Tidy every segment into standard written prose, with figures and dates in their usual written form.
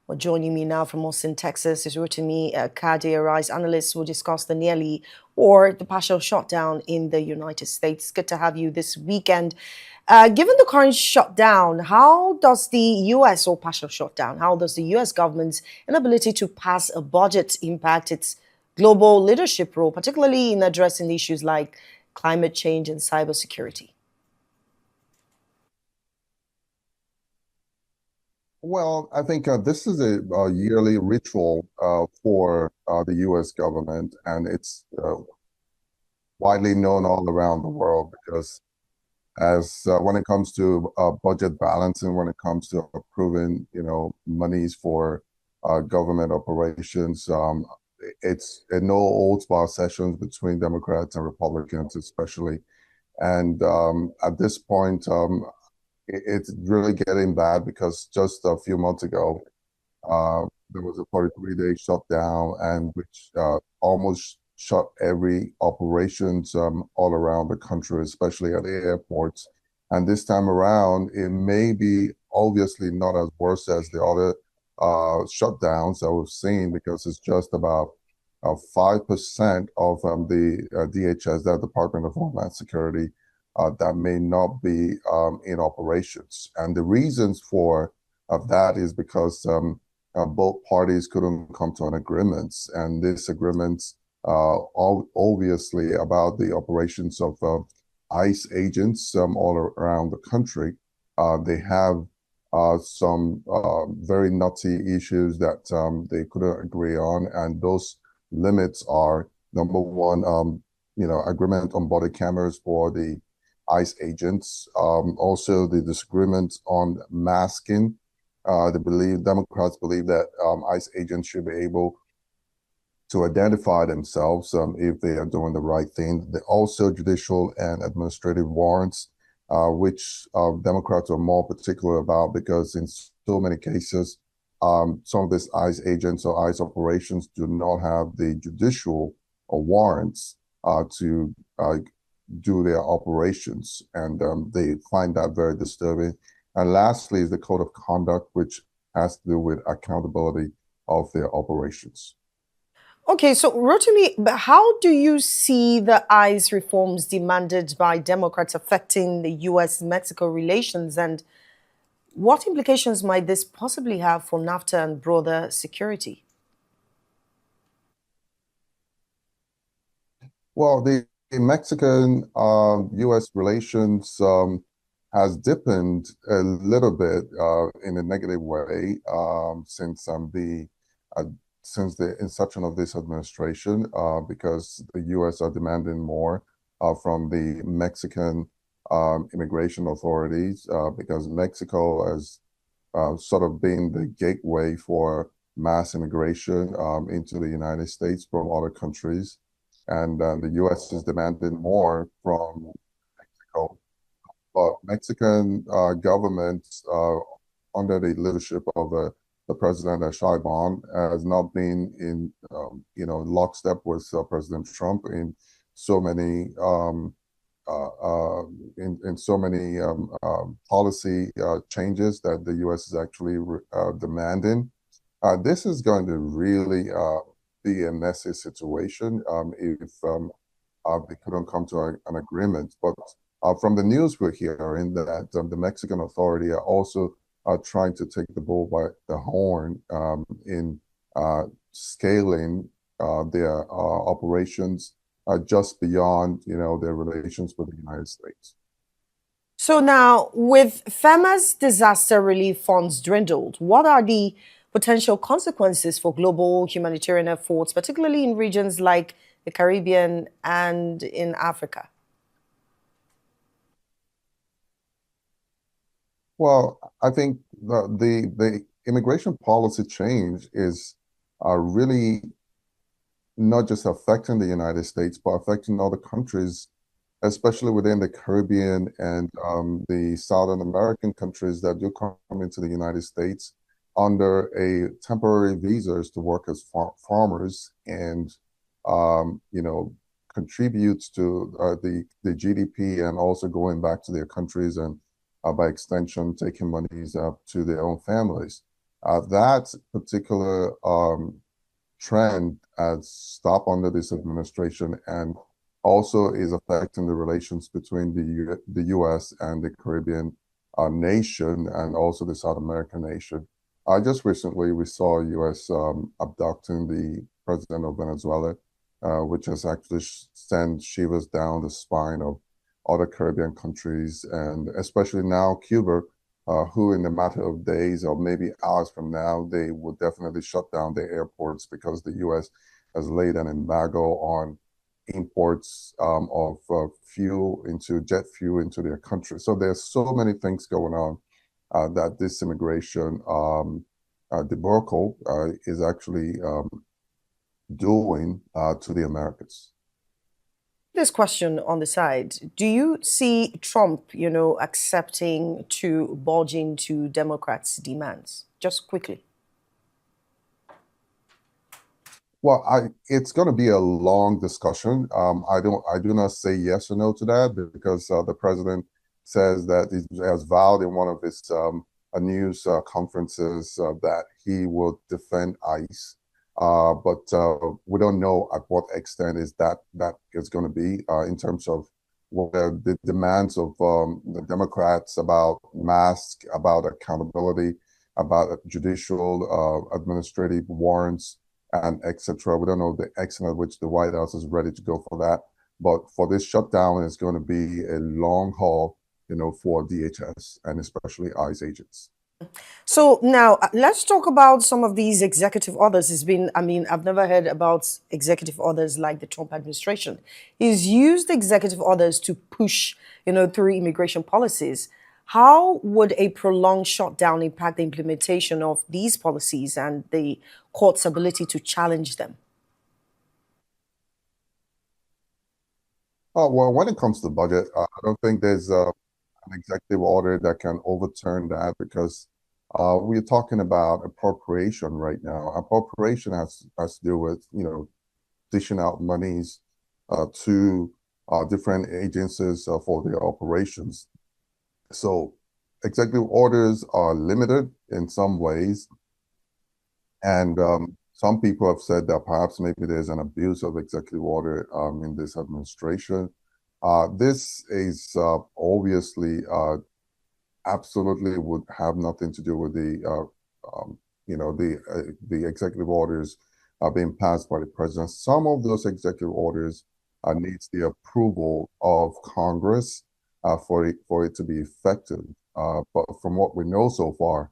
Well, joining me now from Austin, Texas is Rotimi Kade, a RISE analyst who will discuss the nearly or the partial shutdown in the United States. Good to have you this weekend. Given the current shutdown, how does the U.S. or partial shutdown, how does the U.S. government's inability to pass a budget impact its global leadership role, particularly in addressing issues like climate change and cybersecurity? Well, I think this is a yearly ritual for the U.S. government, and it's widely known all around the world because as when it comes to budget balancing, when it comes to approving, monies for government operations, it's a no holds bar sessions between Democrats and Republicans, especially. And at this point, it's really getting bad because just a few months ago, uh, there was a 43-day shutdown, and which almost shut every operations all around the country, especially at the airports. And this time around, it may be obviously not as worse as the other shutdowns that we've seen because it's just about 5% of the DHS, that Department of Homeland Security, that may not be in operations. And the reasons for that is because both parties couldn't come to an agreement. And this agreement, obviously, about the operations of ICE agents all around the country. They have some very nutty issues that they couldn't agree on. And those limits are number one, agreement on body cameras for the ICE agents. Also, the disagreement on masking. Democrats believe that ICE agents should be able to identify themselves if they are doing the right thing. Also, judicial and administrative warrants, which Democrats are more particular about because in so many cases, some of these ICE agents or ICE operations do not have the judicial warrants to do their operations, and they find that very disturbing. And lastly is the code of conduct, which has to do with accountability of their operations. Okay, so Rotimi, but how do you see the ICE reforms demanded by Democrats affecting the U.S.-Mexico relations, and what implications might this possibly have for NAFTA and broader security? Well, the Mexican U.S. relations has deepened a little bit in a negative way uh, since the inception of this administration, because the U.S. are demanding more from the Mexican immigration authorities, because Mexico has sort of been the gateway for mass immigration into the United States from other countries. And the U.S. is demanding more from Mexico. But Mexican government, under the leadership of the president Sheinbaum, has not been in lockstep with President Trump in so many in so many policy changes that the U.S. is actually demanding. This is going to really be a messy situation if they couldn't come to an agreement. But from the news we're hearing that the Mexican authority are also trying to take the bull by the horn in scaling their operations just beyond, their relations with the United States. So now, with FEMA's disaster relief funds dwindled, what are the potential consequences for global humanitarian efforts, particularly in regions like the Caribbean and in Africa? Well, I think the immigration policy change is really not just affecting the United States, but affecting other countries, especially within the Caribbean and the Southern American countries that do come into the United States under a temporary visas to work as farmers and contributes to the GDP and also going back to their countries and by extension taking monies to their own families. That particular trend has stopped under this administration and also is affecting the relations between the U.S. and the Caribbean nation and also the South American nation. Just recently, we saw U.S. Abducting the president of Venezuela, which has actually sent shivers down the spine of other Caribbean countries, and especially now Cuba, who in a matter of days or maybe hours from now, they would definitely shut down their airports because the U.S. has laid an embargo on imports of jet fuel into their country. So there's so many things going on that this immigration debacle is actually doing to the Americans. This question on the side, do you see Trump, accepting to budge into Democrats' demands? Just quickly. Well, it's going to be a long discussion. I do not say yes or no to that because the president says that he has vowed in one of his news conferences that he will defend ICE. But we don't know at what extent that is going to be in terms of what the demands of the Democrats about masks, about accountability, about judicial administrative warrants, and etc. We don't know the extent at which the White House is ready to go for that. But for this shutdown, it's going to be a long haul, for DHS and especially ICE agents. So now let's talk about some of these executive orders. I've never heard about executive orders like the Trump administration. He's used executive orders to push, through immigration policies. How would a prolonged shutdown impact the implementation of these policies and the court's ability to challenge them? Oh, well, when it comes to the budget, I don't think there's an executive order that can overturn that because we're talking about appropriation right now. Appropriation has to do with, dishing out monies to different agencies for their operations. So executive orders are limited in some ways. And some people have said that perhaps maybe there's an abuse of executive order in this administration. This is obviously absolutely would have nothing to do with the executive orders being passed by the president. Some of those executive orders needs the approval of Congress for it to be effective. But from what we know so far,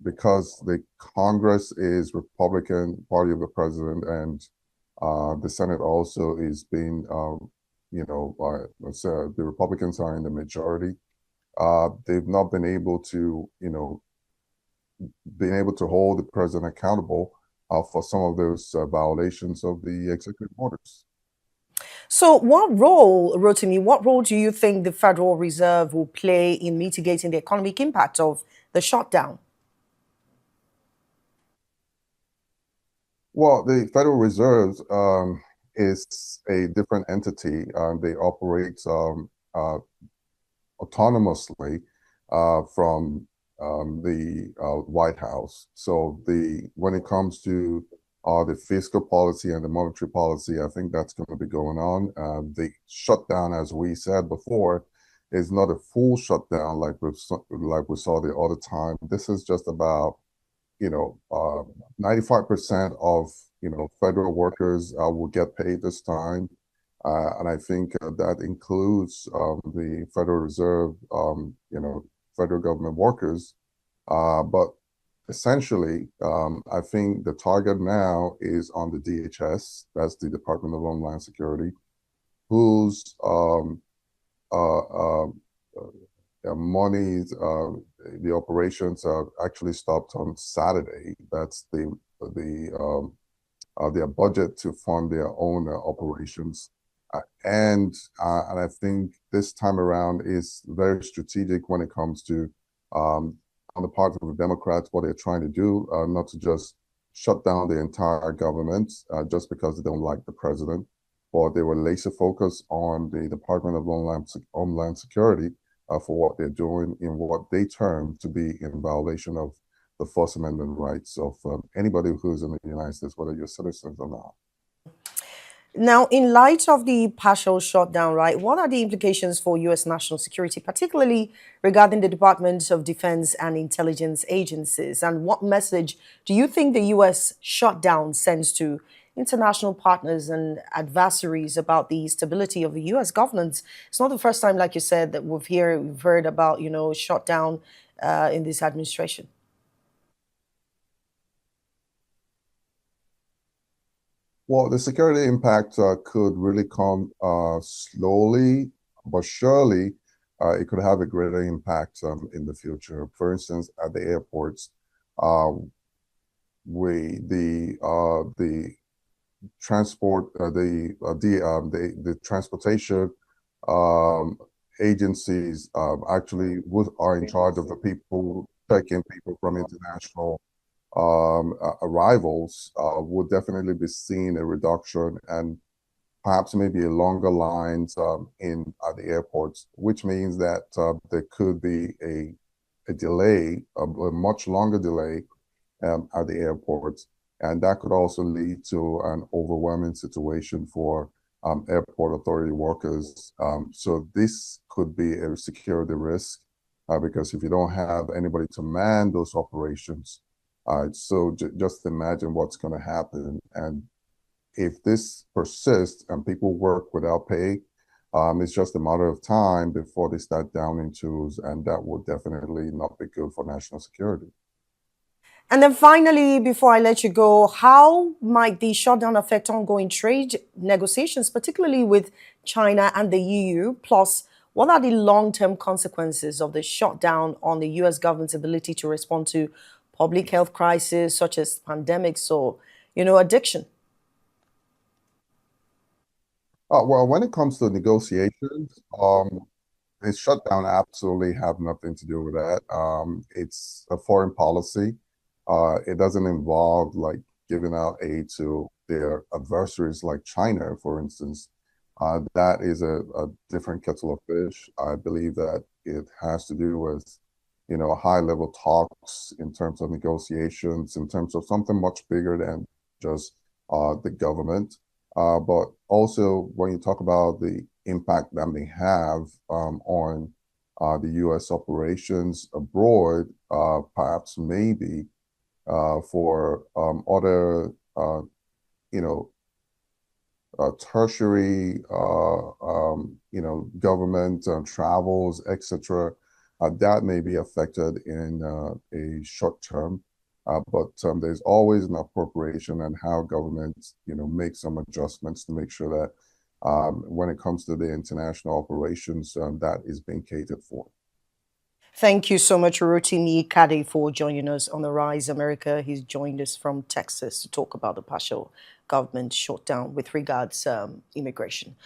because the Congress is Republican party of the president and the Senate also is being, the Republicans are in the majority. They've not been able to, hold the president accountable for some of those violations of the executive orders. So what role do you think the Federal Reserve will play in mitigating the economic impact of the shutdown? Well, the Federal Reserve is a different entity. They operate autonomously from the White House. So when it comes to the fiscal policy and the monetary policy, I think that's going to be going on. The shutdown, as we said before, is not a full shutdown like we saw the other time. This is just about 95% of federal workers will get paid this time. And I think that includes the Federal Reserve, federal government workers. But essentially, I think the target now is on the DHS, that's the Department of Homeland Security, whose monies, the operations actually stopped on Saturday. That's their budget to fund their own operations. And I think this time around is very strategic when it comes to, on the part of the Democrats, what they're trying to do, not to just shut down the entire government just because they don't like the president, but they were laser focused on the Department of Homeland Security for what they're doing in what they term to be in violation of the First Amendment rights of anybody who's in the United States, whether you're citizens or not. Now, in light of the partial shutdown, right, what are the implications for U.S. national security, particularly regarding the Department of Defense and intelligence agencies? And what message do you think the U.S. shutdown sends to international partners and adversaries about the stability of the U.S. governance? It's not the first time, like you said, that we've heard about, shutdown in this administration. Well, the security impact could really come slowly, but surely it could have a greater impact in the future. For instance, at the airports, uh, the transport the transportation um, agencies actually are in charge of the people checking people from international arrivals would definitely be seeing a reduction and perhaps maybe a longer lines in at the airports, which means that there could be a delay, a much longer delay at the airports. And that could also lead to an overwhelming situation for airport authority workers. So this could be a security risk because if you don't have anybody to man those operations, so just imagine what's going to happen. And if this persists and people work without pay, it's just a matter of time before they start downing tools, and that would definitely not be good for national security. And then finally, before I let you go, how might the shutdown affect ongoing trade negotiations, particularly with China and the EU? Plus, what are the long-term consequences of the shutdown on the US government's ability to respond to public health crises such as pandemics or, addiction? Well, when it comes to negotiations, the shutdown absolutely have nothing to do with that. It's a foreign policy. It doesn't involve like giving out aid to their adversaries like China, for instance. That is a different kettle of fish. I believe that it has to do with, high-level talks in terms of negotiations, in terms of something much bigger than just the government. But also, when you talk about the impact that may have on the U.S. operations abroad, perhaps maybe for other, you know, tertiary, government travels, etc. That may be affected in a short term. But there's always an appropriation and how governments, make some adjustments to make sure that when it comes to the international operations, that is being catered for. Thank you so much, Rotimi Kade, for joining us on the Rise America. He's joined us from Texas to talk about the partial government shutdown with regards immigration.